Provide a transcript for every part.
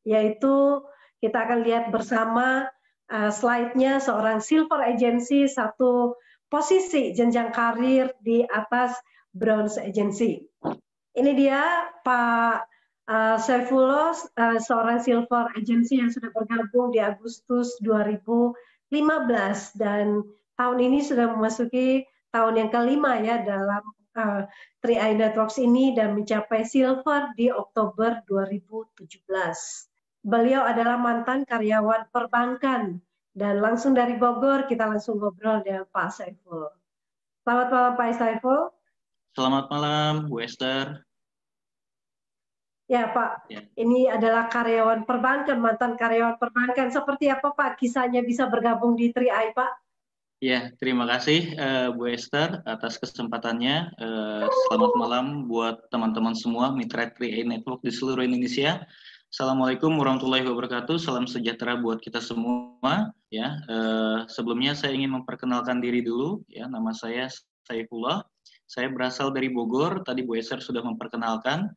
yaitu kita akan lihat bersama slide-nya seorang silver agency, satu posisi jenjang karir di atas bronze agency. Ini dia Pak Saifullah, seorang silver agency yang sudah bergabung di Agustus 2015 dan tahun ini sudah memasuki tahun yang kelima ya dalam 3i Networks ini dan mencapai silver di Oktober 2017. Beliau adalah mantan karyawan perbankan dan langsung dari Bogor kita langsung ngobrol dengan Pak Saiful. Selamat malam Pak Saiful. Selamat malam Bu Esther. Ya Pak, ini adalah karyawan perbankan, mantan karyawan perbankan. Seperti apa Pak kisahnya bisa bergabung di 3i Pak? Ya, terima kasih Bu Esther atas kesempatannya. Selamat malam buat teman-teman semua mitra 3i Network di seluruh Indonesia. Assalamualaikum warahmatullahi wabarakatuh. Salam sejahtera buat kita semua. Ya, sebelumnya saya ingin memperkenalkan diri dulu. Ya, nama saya Saifullah. Saya berasal dari Bogor. Tadi Bu Esther sudah memperkenalkan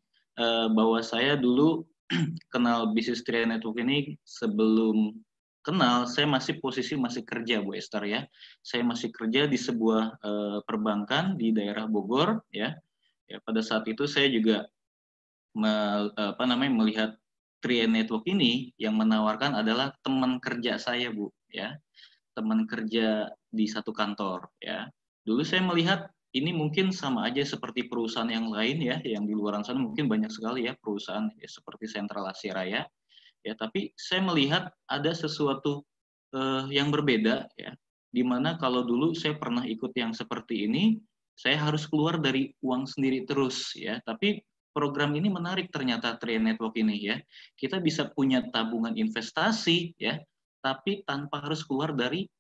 bahwa saya dulu kenal bisnis 3i Network ini sebelum kenal, saya posisi masih kerja Bu Esther ya. Saya masih kerja di sebuah perbankan di daerah Bogor ya. Ya pada saat itu saya juga melihat 3i Network ini yang menawarkan adalah teman kerja saya Bu ya. Teman kerja di satu kantor ya. Dulu saya melihat ini mungkin sama aja seperti perusahaan yang lain ya, yang di luar sana mungkin banyak sekali ya perusahaan ya, seperti Sentral Asia Raya. Ya, tapi saya melihat ada sesuatu yang berbeda ya, di mana kalau dulu saya pernah ikut yang seperti ini, saya harus keluar dari uang sendiri terus ya. Tapi program ini menarik ternyata 3i Network ini ya. Kita bisa punya tabungan investasi ya, tapi tanpa harus keluar dari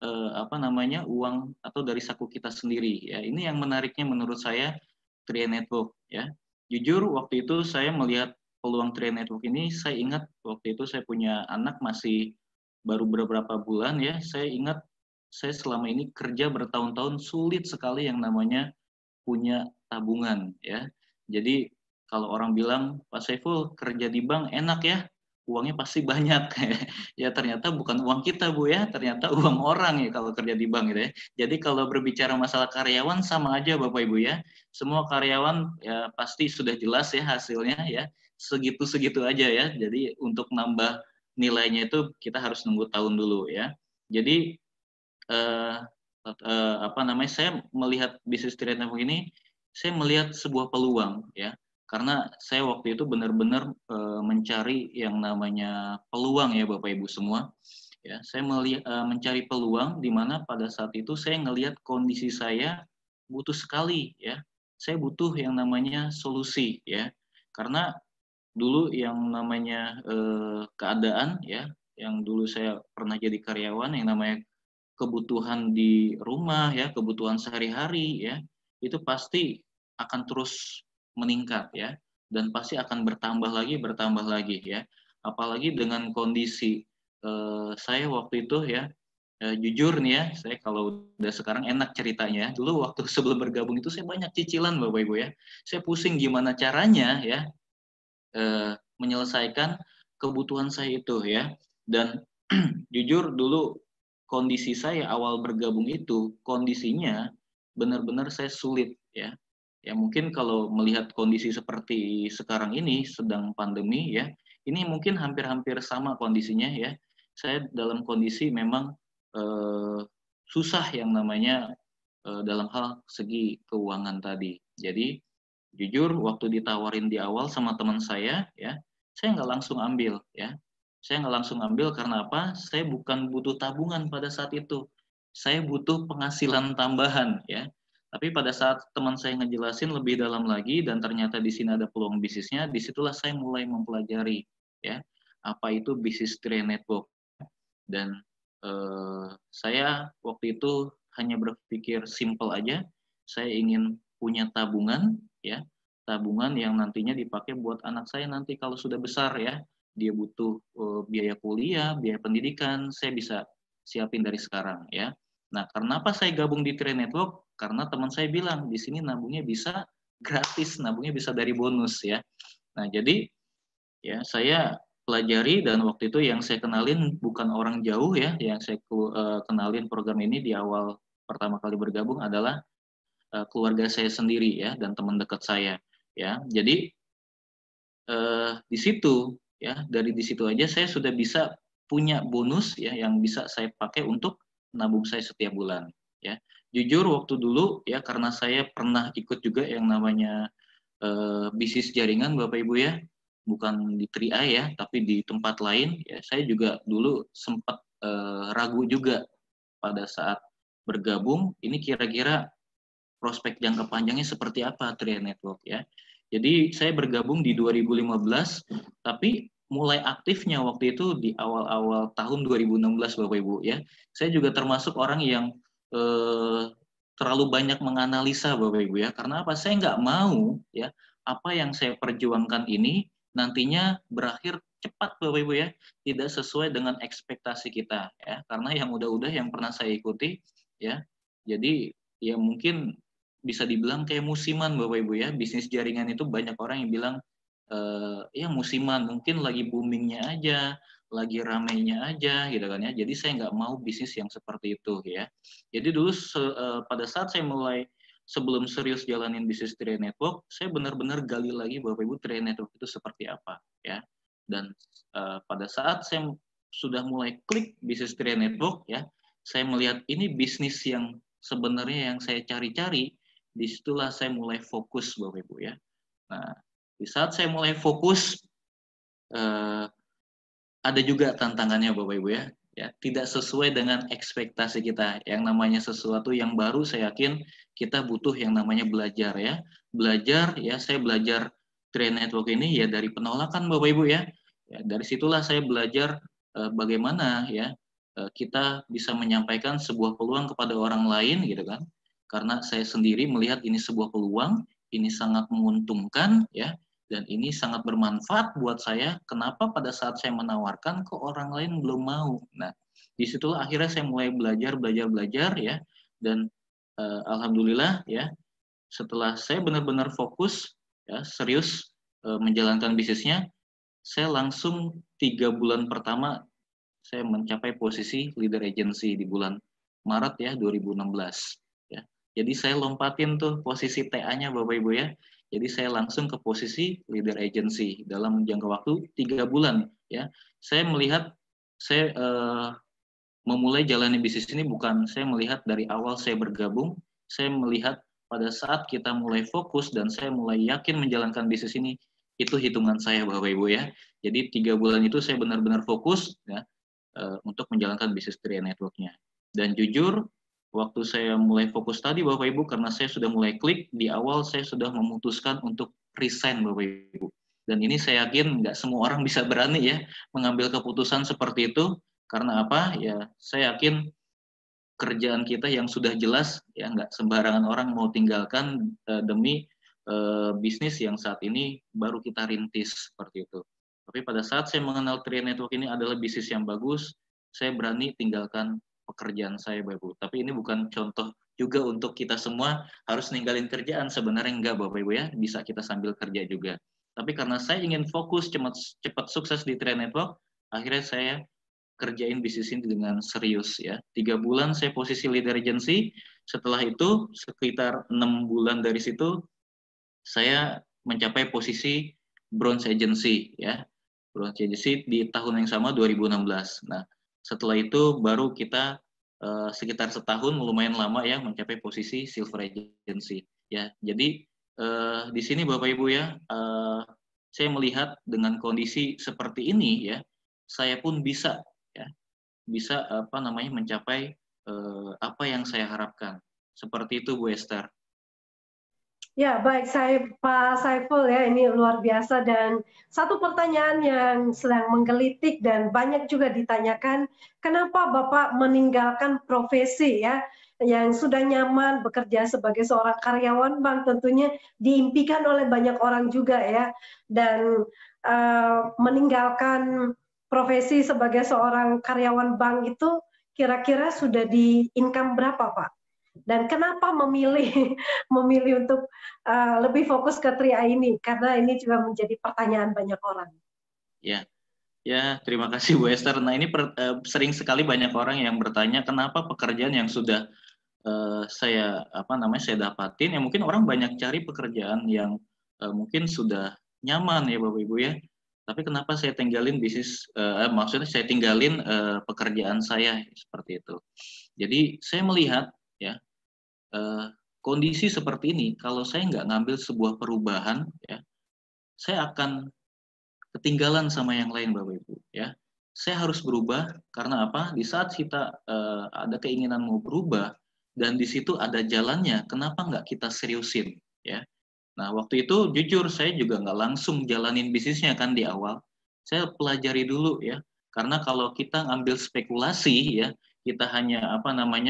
uang atau dari saku kita sendiri ya. Ini yang menariknya menurut saya 3i Network ya. Jujur waktu itu saya melihat peluang 3i Network ini, saya ingat waktu itu saya punya anak masih baru beberapa bulan ya. Saya ingat saya selama ini kerja bertahun-tahun sulit sekali yang namanya punya tabungan ya. Jadi kalau orang bilang Pak Saiful kerja di bank enak ya, uangnya pasti banyak. Ya ternyata bukan uang kita Bu ya, ternyata uang orang ya kalau kerja di bank gitu ya. Jadi kalau berbicara masalah karyawan sama aja Bapak Ibu ya. Semua karyawan ya pasti sudah jelas ya hasilnya ya. Segitu-segitu aja ya. Jadi untuk nambah nilainya itu kita harus nunggu tahun dulu ya. Jadi saya melihat bisnis 3i Network ini, saya melihat sebuah peluang ya. Karena saya waktu itu benar-benar mencari yang namanya peluang ya Bapak Ibu semua. Ya, saya mencari peluang di mana pada saat itu saya ngelihat kondisi saya butuh sekali ya. Saya butuh yang namanya solusi ya. Karena dulu yang namanya keadaan ya, yang dulu saya pernah jadi karyawan yang namanya kebutuhan di rumah ya, kebutuhan sehari-hari ya, itu pasti akan terus meningkat ya, dan pasti akan bertambah lagi ya. Apalagi dengan kondisi saya waktu itu ya, jujur nih ya, saya kalau udah sekarang enak ceritanya. Dulu waktu sebelum bergabung itu saya banyak cicilan Bapak Ibu ya. Saya pusing gimana caranya ya menyelesaikan kebutuhan saya itu ya. Dan jujur dulu kondisi saya awal bergabung itu kondisinya benar-benar saya sulit ya. Ya mungkin kalau melihat kondisi seperti sekarang ini sedang pandemi ya, ini mungkin hampir-hampir sama kondisinya ya. Saya dalam kondisi memang susah yang namanya dalam hal segi keuangan tadi. Jadi jujur waktu ditawarin di awal sama teman saya ya, saya nggak langsung ambil ya. Saya nggak langsung ambil karena apa? Saya bukan butuh tabungan pada saat itu. Saya butuh penghasilan tambahan ya. Tapi pada saat teman saya ngejelasin lebih dalam lagi dan ternyata di sini ada peluang bisnisnya, disitulah saya mulai mempelajari ya apa itu bisnis 3i Network. Dan saya waktu itu hanya berpikir simple aja. Saya ingin punya tabungan ya, tabungan yang nantinya dipakai buat anak saya nanti kalau sudah besar ya. Dia butuh biaya kuliah, biaya pendidikan, saya bisa siapin dari sekarang ya. Nah, kenapa saya gabung di 3i Network? Karena teman saya bilang di sini nabungnya bisa gratis, nabungnya bisa dari bonus ya. Nah, jadi ya saya pelajari, dan waktu itu yang saya kenalin bukan orang jauh ya, yang saya kenalin program ini di awal pertama kali bergabung adalah keluarga saya sendiri ya, dan teman dekat saya ya. Jadi di situ ya, dari di situ aja saya sudah bisa punya bonus ya yang bisa saya pakai untuk nabung saya setiap bulan ya. Jujur waktu dulu ya, karena saya pernah ikut juga yang namanya bisnis jaringan Bapak Ibu ya, bukan di 3i ya, tapi di tempat lain ya. Saya juga dulu sempat ragu juga pada saat bergabung, ini kira-kira prospek jangka panjangnya seperti apa 3i Network ya. Jadi saya bergabung di 2015, tapi mulai aktifnya waktu itu di awal-awal tahun 2016 Bapak Ibu ya. Saya juga termasuk orang yang terlalu banyak menganalisa Bapak Ibu ya. Karena apa? Saya nggak mau ya apa yang saya perjuangkan ini nantinya berakhir cepat Bapak Ibu ya, tidak sesuai dengan ekspektasi kita ya. Karena yang udah-udah yang pernah saya ikuti ya. Jadi ya mungkin bisa dibilang kayak musiman Bapak Ibu ya. Bisnis jaringan itu banyak orang yang bilang ya musiman, mungkin lagi boomingnya aja, lagi ramainya aja gitu kan ya. Jadi saya nggak mau bisnis yang seperti itu ya. Jadi dulu pada saat saya mulai, sebelum serius jalanin bisnis 3i Network, saya benar-benar gali lagi Bapak Ibu 3i Network itu seperti apa ya. Dan pada saat saya sudah mulai klik bisnis 3i Network ya, saya melihat ini bisnis yang sebenarnya yang saya cari-cari. Disitulah saya mulai fokus Bapak Ibu ya. Nah, di saat saya mulai fokus, ada juga tantangannya Bapak Ibu ya. Ya, tidak sesuai dengan ekspektasi kita. Yang namanya sesuatu yang baru, saya yakin kita butuh yang namanya belajar ya. Belajar ya, saya belajar 3i Network ini ya dari penolakan Bapak Ibu ya. Ya, dari situlah saya belajar bagaimana ya kita bisa menyampaikan sebuah peluang kepada orang lain gitu kan. Karena saya sendiri melihat ini sebuah peluang, ini sangat menguntungkan ya, dan ini sangat bermanfaat buat saya. Kenapa pada saat saya menawarkan ke orang lain belum mau? Nah, disitulah akhirnya saya mulai belajar ya, dan alhamdulillah ya, setelah saya benar-benar fokus ya, serius menjalankan bisnisnya, saya langsung 3 bulan pertama saya mencapai posisi leader agency di bulan Maret ya 2016 ya. Jadi saya lompatin tuh posisi TA-nya Bapak Ibu ya. Jadi saya langsung ke posisi leader agency dalam jangka waktu 3 bulan ya. Saya melihat saya memulai jalani bisnis ini bukan saya melihat dari awal saya bergabung, saya melihat pada saat kita mulai fokus dan saya mulai yakin menjalankan bisnis ini, itu hitungan saya Bapak Ibu ya. Jadi 3 bulan itu saya benar-benar fokus ya untuk menjalankan bisnis 3i Network-nya. Dan jujur, waktu saya mulai fokus tadi Bapak Ibu, karena saya sudah mulai klik, di awal saya sudah memutuskan untuk resign Bapak Ibu. Dan ini saya yakin nggak semua orang bisa berani ya mengambil keputusan seperti itu. Karena apa? Ya saya yakin kerjaan kita yang sudah jelas ya nggak sembarangan orang mau tinggalkan demi bisnis yang saat ini baru kita rintis seperti itu. Tapi pada saat saya mengenal 3i Network ini adalah bisnis yang bagus, saya berani tinggalkan pekerjaan saya Bapak Ibu. Tapi ini bukan contoh juga untuk kita semua harus ninggalin kerjaan. Sebenarnya enggak Bapak Ibu ya, bisa kita sambil kerja juga. Tapi karena saya ingin fokus cepat sukses di 3i Network, akhirnya saya kerjain bisnis ini dengan serius ya. 3 bulan saya posisi leader agency, setelah itu sekitar 6 bulan dari situ saya mencapai posisi bronze agency ya. Bronze agency di tahun yang sama 2016. Nah, setelah itu baru kita sekitar setahun lumayan lama ya mencapai posisi silver agency ya. Jadi di sini Bapak Ibu ya, saya melihat dengan kondisi seperti ini ya, saya pun bisa ya, bisa apa namanya mencapai apa yang saya harapkan. Seperti itu Bu Esther. Ya, baik Pak Saiful ya, ini luar biasa. Dan satu pertanyaan yang sedang menggelitik dan banyak juga ditanyakan, kenapa Bapak meninggalkan profesi ya, yang sudah nyaman bekerja sebagai seorang karyawan bank, tentunya diimpikan oleh banyak orang juga ya, dan meninggalkan profesi sebagai seorang karyawan bank itu kira-kira sudah di income berapa Pak? Dan kenapa memilih untuk lebih fokus ke 3i ini? Karena ini juga menjadi pertanyaan banyak orang. Ya, Ya, terima kasih Bu Esther. Nah, ini sering sekali banyak orang yang bertanya kenapa pekerjaan yang sudah saya dapatin, ya mungkin orang banyak cari pekerjaan yang mungkin sudah nyaman ya Bapak Ibu ya. Tapi kenapa saya tinggalin bisnis, maksudnya saya tinggalin pekerjaan saya seperti itu. Jadi saya melihat ya eh, kondisi seperti ini, kalau saya nggak ngambil sebuah perubahan, ya saya akan ketinggalan sama yang lain Bapak Ibu ya. Saya harus berubah karena apa? Di saat kita ada keinginan mau berubah dan di situ ada jalannya, kenapa nggak kita seriusin ya? Nah waktu itu jujur saya juga nggak langsung jalanin bisnisnya kan di awal. Saya pelajari dulu ya, karena kalau kita ngambil spekulasi ya, kita hanya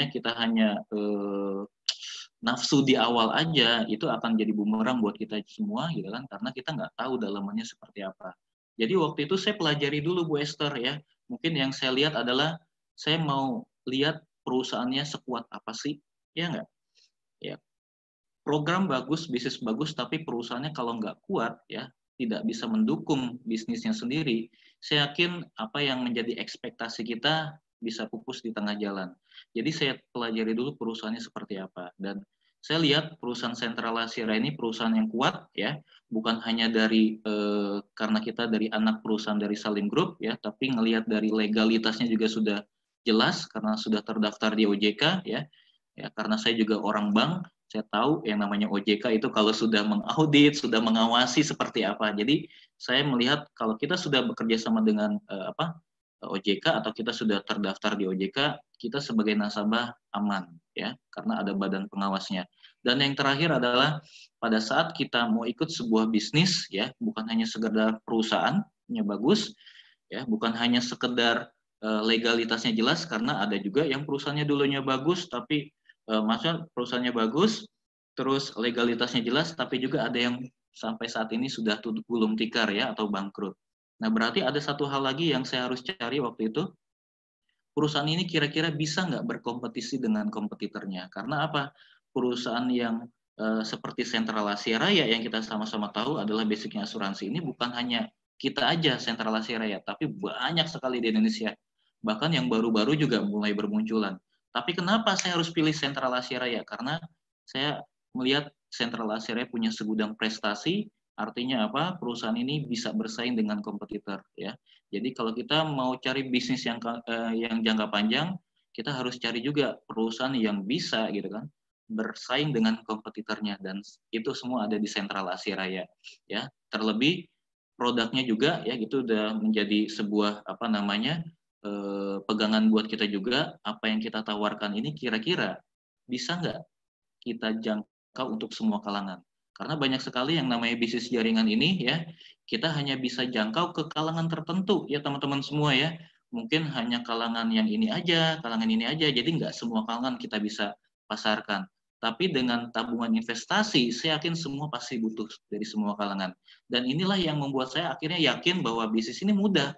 kita hanya nafsu di awal aja itu akan jadi bumerang buat kita semua gitu kan, karena kita nggak tahu dalamannya seperti apa. Jadi waktu itu saya pelajari dulu Bu Esther ya. Mungkin yang saya lihat adalah saya mau lihat perusahaannya sekuat apa sih, ya nggak? Ya, program bagus, bisnis bagus, tapi perusahaannya kalau nggak kuat ya tidak bisa mendukung bisnisnya sendiri. Saya yakin apa yang menjadi ekspektasi kita bisa pupus di tengah jalan. Jadi saya pelajari dulu perusahaannya seperti apa, dan saya lihat perusahaan Sentral Asia ini perusahaan yang kuat ya, bukan hanya dari karena kita dari anak perusahaan dari Salim Group ya, tapi ngelihat dari legalitasnya juga sudah jelas karena sudah terdaftar di OJK ya. Ya, karena saya juga orang bank, saya tahu yang namanya OJK itu kalau sudah mengaudit, sudah mengawasi seperti apa. Jadi saya melihat kalau kita sudah bekerja sama dengan OJK atau kita sudah terdaftar di OJK, kita sebagai nasabah aman ya, karena ada badan pengawasnya. Dan yang terakhir adalah pada saat kita mau ikut sebuah bisnis ya, bukan hanya sekedar perusahaannya bagus ya, bukan hanya sekedar legalitasnya jelas, karena ada juga yang perusahaannya dulunya bagus tapi maksudnya perusahaannya bagus, terus legalitasnya jelas, tapi juga ada yang sampai saat ini sudah gulung tikar ya atau bangkrut. Nah berarti ada satu hal lagi yang saya harus cari waktu itu, perusahaan ini kira-kira bisa nggak berkompetisi dengan kompetitornya. Karena apa? Perusahaan yang seperti Sentral Asia Raya yang kita sama-sama tahu adalah basicnya asuransi ini bukan hanya kita aja Sentral Asia Raya, tapi banyak sekali di Indonesia. Bahkan yang baru-baru juga mulai bermunculan. Tapi kenapa saya harus pilih Sentral Asia Raya? Karena saya melihat Sentral Asia Raya punya segudang prestasi, artinya apa? Perusahaan ini bisa bersaing dengan kompetitor ya. Jadi kalau kita mau cari bisnis yang jangka panjang, kita harus cari juga perusahaan yang bisa gitu kan bersaing dengan kompetitornya, dan itu semua ada di Sentral Asia Raya ya. Terlebih produknya juga ya gitu udah menjadi sebuah pegangan buat kita juga, apa yang kita tawarkan ini kira-kira bisa nggak kita jangkau untuk semua kalangan. Karena banyak sekali yang namanya bisnis jaringan ini ya, kita hanya bisa jangkau ke kalangan tertentu ya teman-teman semua ya. Mungkin hanya kalangan yang ini aja, kalangan ini aja, jadi nggak semua kalangan kita bisa pasarkan. Tapi dengan tabungan investasi, saya yakin semua pasti butuh dari semua kalangan. Dan inilah yang membuat saya akhirnya yakin bahwa bisnis ini mudah.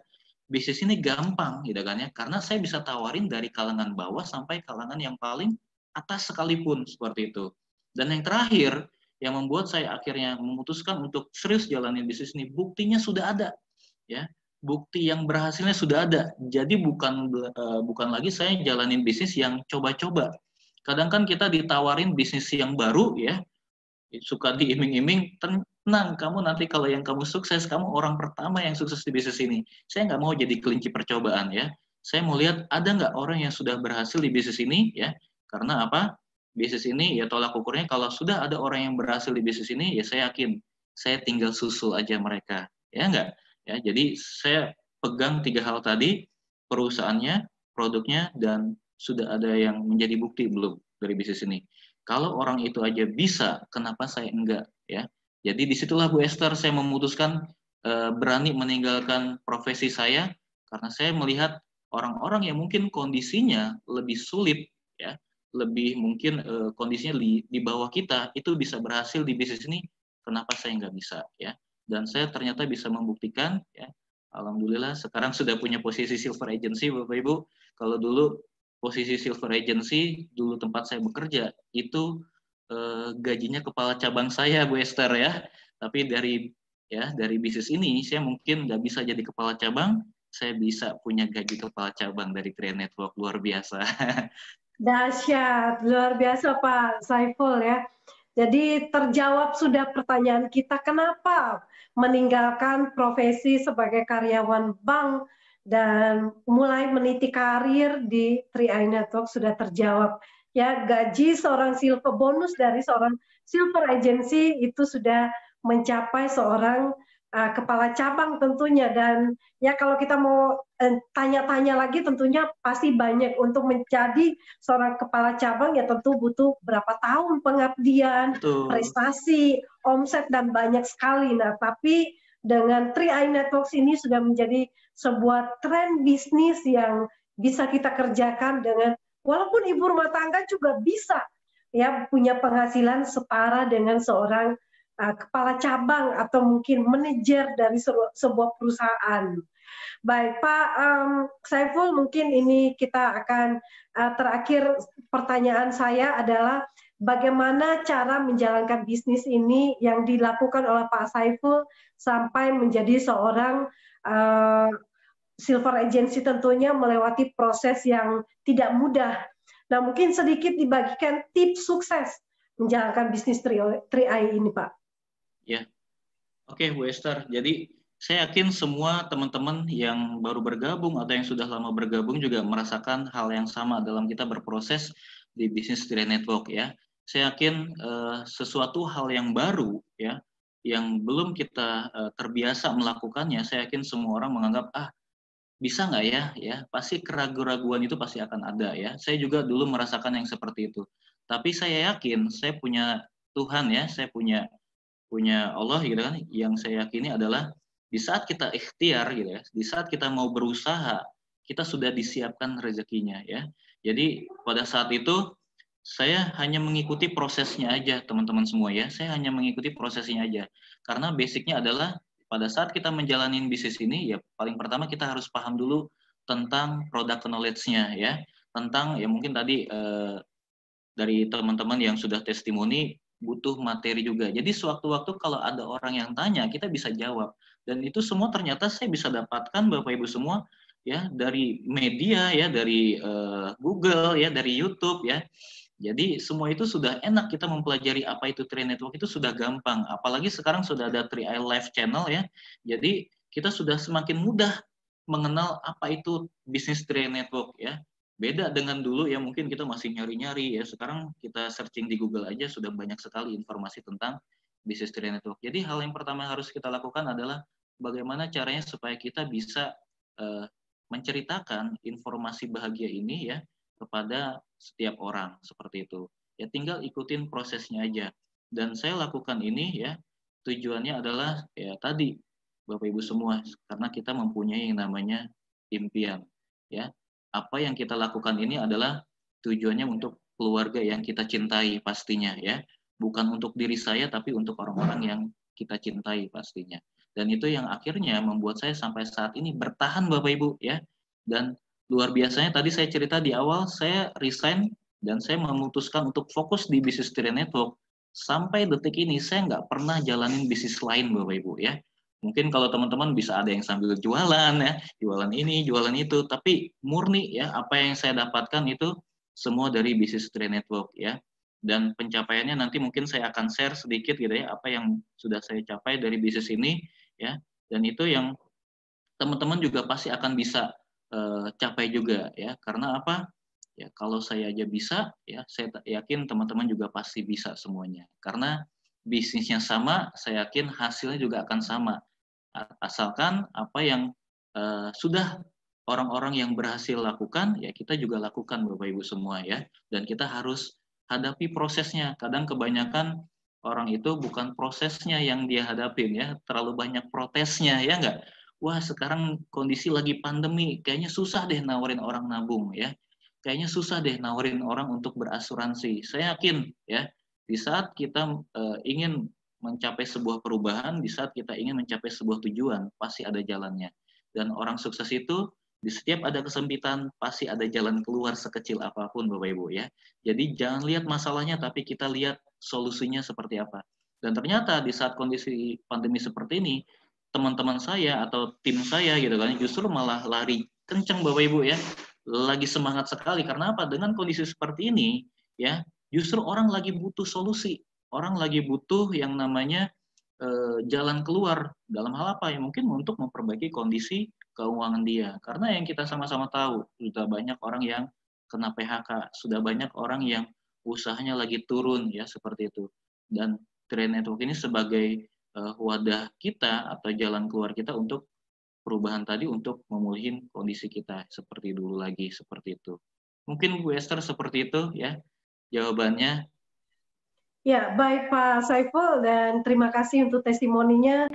Bisnis ini gampang, gitu kan ya. Karena saya bisa tawarin dari kalangan bawah sampai kalangan yang paling atas sekalipun seperti itu. Dan yang terakhir yang membuat saya akhirnya memutuskan untuk serius jalanin bisnis ini, buktinya sudah ada ya, bukti yang berhasilnya sudah ada. Jadi bukan lagi saya jalanin bisnis yang coba-coba. Kadang kan kita ditawarin bisnis yang baru ya, suka diiming-iming, tenang kamu nanti kalau yang kamu sukses, kamu orang pertama yang sukses di bisnis ini. Saya nggak mau jadi kelinci percobaan ya. Saya mau lihat ada nggak orang yang sudah berhasil di bisnis ini ya. Karena apa? Bisnis ini ya tolak ukurnya kalau sudah ada orang yang berhasil di bisnis ini ya saya yakin saya tinggal susul aja mereka. Ya enggak? Ya, jadi saya pegang 3 hal tadi, perusahaannya, produknya, dan sudah ada yang menjadi bukti belum dari bisnis ini. Kalau orang itu aja bisa, kenapa saya enggak? Ya, jadi disitulah Bu Esther saya memutuskan berani meninggalkan profesi saya karena saya melihat orang-orang yang mungkin kondisinya lebih sulit, ya, lebih mungkin kondisinya di bawah kita itu bisa berhasil di bisnis ini. Kenapa saya nggak bisa? Ya, dan saya ternyata bisa membuktikan. Ya, alhamdulillah sekarang sudah punya posisi silver agency, Bapak Ibu. Kalau dulu posisi silver agency dulu tempat saya bekerja itu gajinya kepala cabang saya Bu Esther ya, tapi dari bisnis ini saya mungkin nggak bisa jadi kepala cabang, saya bisa punya gaji kepala cabang dari Tri Network, luar biasa. Dahsyat, luar biasa Pak Saiful ya. Jadi terjawab sudah pertanyaan kita, kenapa meninggalkan profesi sebagai karyawan bank dan mulai meniti karir di 3i Network sudah terjawab. Ya, gaji seorang silver, bonus dari seorang silver agency itu sudah mencapai seorang kepala cabang tentunya. Dan ya kalau kita mau tanya-tanya lagi tentunya pasti banyak. Untuk menjadi seorang kepala cabang ya tentu butuh berapa tahun pengabdian, Betul. prestasi, omset, dan banyak sekali. Nah, tapi dengan 3i Networks ini sudah menjadi sebuah tren bisnis yang bisa kita kerjakan dengan, walaupun ibu rumah tangga juga bisa ya punya penghasilan setara dengan seorang kepala cabang atau mungkin manajer dari sebuah perusahaan. Baik, Pak Saiful, mungkin ini kita akan terakhir pertanyaan saya adalah bagaimana cara menjalankan bisnis ini yang dilakukan oleh Pak Saiful sampai menjadi seorang silver agency, tentunya melewati proses yang tidak mudah. Nah, mungkin sedikit dibagikan tips sukses menjalankan bisnis 3i ini, Pak. Ya, oke Bu Esther. Jadi saya yakin semua teman-teman yang baru bergabung atau yang sudah lama bergabung juga merasakan hal yang sama dalam kita berproses di bisnis 3i Network ya. Saya yakin sesuatu hal yang baru ya, yang belum kita terbiasa melakukannya, saya yakin semua orang menganggap bisa nggak ya, pasti keraguan-raguan itu pasti akan ada ya. Saya juga dulu merasakan yang seperti itu. Tapi saya yakin saya punya Tuhan ya, saya punya Allah gitu kan, yang saya yakini adalah di saat kita ikhtiar gitu ya, di saat kita mau berusaha, kita sudah disiapkan rezekinya ya. Jadi pada saat itu saya hanya mengikuti prosesnya aja teman-teman semua ya, saya hanya mengikuti prosesnya aja. Karena basicnya adalah pada saat kita menjalani bisnis ini ya paling pertama kita harus paham dulu tentang product knowledge-nya ya, tentang ya mungkin tadi dari teman-teman yang sudah testimoni butuh materi juga. Jadi sewaktu-waktu kalau ada orang yang tanya, kita bisa jawab. Dan itu semua ternyata saya bisa dapatkan Bapak Ibu semua ya dari media ya, dari Google ya, dari YouTube ya. Jadi semua itu sudah enak, kita mempelajari apa itu 3i Network itu sudah gampang. Apalagi sekarang sudah ada 3i Live Channel ya. Jadi kita sudah semakin mudah mengenal apa itu bisnis 3i Network ya. Beda dengan dulu ya, mungkin kita masih nyari-nyari ya. Sekarang kita searching di Google aja sudah banyak sekali informasi tentang bisnis 3i Network. Jadi hal yang pertama yang harus kita lakukan adalah bagaimana caranya supaya kita bisa menceritakan informasi bahagia ini ya kepada setiap orang seperti itu. Ya tinggal ikutin prosesnya aja. Dan saya lakukan ini ya tujuannya adalah ya tadi Bapak Ibu semua, karena kita mempunyai yang namanya impian ya. Apa yang kita lakukan ini adalah tujuannya untuk keluarga yang kita cintai pastinya ya. Bukan untuk diri saya tapi untuk orang-orang yang kita cintai pastinya. Dan itu yang akhirnya membuat saya sampai saat ini bertahan Bapak Ibu ya. Dan luar biasanya tadi saya cerita di awal, saya resign dan saya memutuskan untuk fokus di bisnis 3i Network. Sampai detik ini saya nggak pernah jalanin bisnis lain Bapak Ibu ya. Mungkin kalau teman-teman bisa ada yang sambil jualan ya, jualan ini, jualan itu, tapi murni ya apa yang saya dapatkan itu semua dari bisnis 3i Network ya. Dan pencapaiannya nanti mungkin saya akan share sedikit gitu ya, apa yang sudah saya capai dari bisnis ini ya. Dan itu yang teman-teman juga pasti akan bisa capai juga ya. Karena apa? Ya kalau saya aja bisa ya, saya yakin teman-teman juga pasti bisa semuanya. Karena bisnisnya sama, saya yakin hasilnya juga akan sama. Asalkan apa yang sudah orang-orang yang berhasil lakukan, ya kita juga lakukan Bapak Ibu semua ya. Dan kita harus hadapi prosesnya. Kadang kebanyakan orang itu bukan prosesnya yang dia hadapin ya, terlalu banyak protesnya ya enggak. Wah sekarang kondisi lagi pandemi, kayaknya susah deh nawarin orang nabung ya. Kayaknya susah deh nawarin orang untuk berasuransi. Saya yakin ya, di saat kita ingin mencapai sebuah perubahan, di saat kita ingin mencapai sebuah tujuan, pasti ada jalannya. Dan orang sukses itu, di setiap ada kesempitan, pasti ada jalan keluar sekecil apapun, Bapak Ibu ya. Jadi jangan lihat masalahnya, tapi kita lihat solusinya seperti apa. Dan ternyata di saat kondisi pandemi seperti ini, teman-teman saya atau tim saya gitu kan justru malah lari kencang Bapak Ibu ya, lagi semangat sekali karena apa? Dengan kondisi seperti ini ya, justru orang lagi butuh solusi, orang lagi butuh yang namanya jalan keluar dalam hal apa ya? Mungkin untuk memperbaiki kondisi keuangan dia. Karena yang kita sama-sama tahu sudah banyak orang yang kena PHK, sudah banyak orang yang usahanya lagi turun ya seperti itu. Dan Trade Network ini sebagai wadah kita atau jalan keluar kita untuk perubahan tadi untuk memulihin kondisi kita seperti dulu lagi seperti itu. Mungkin Bu Esther seperti itu ya jawabannya. Ya, baik Pak Saiful dan terima kasih untuk testimoninya.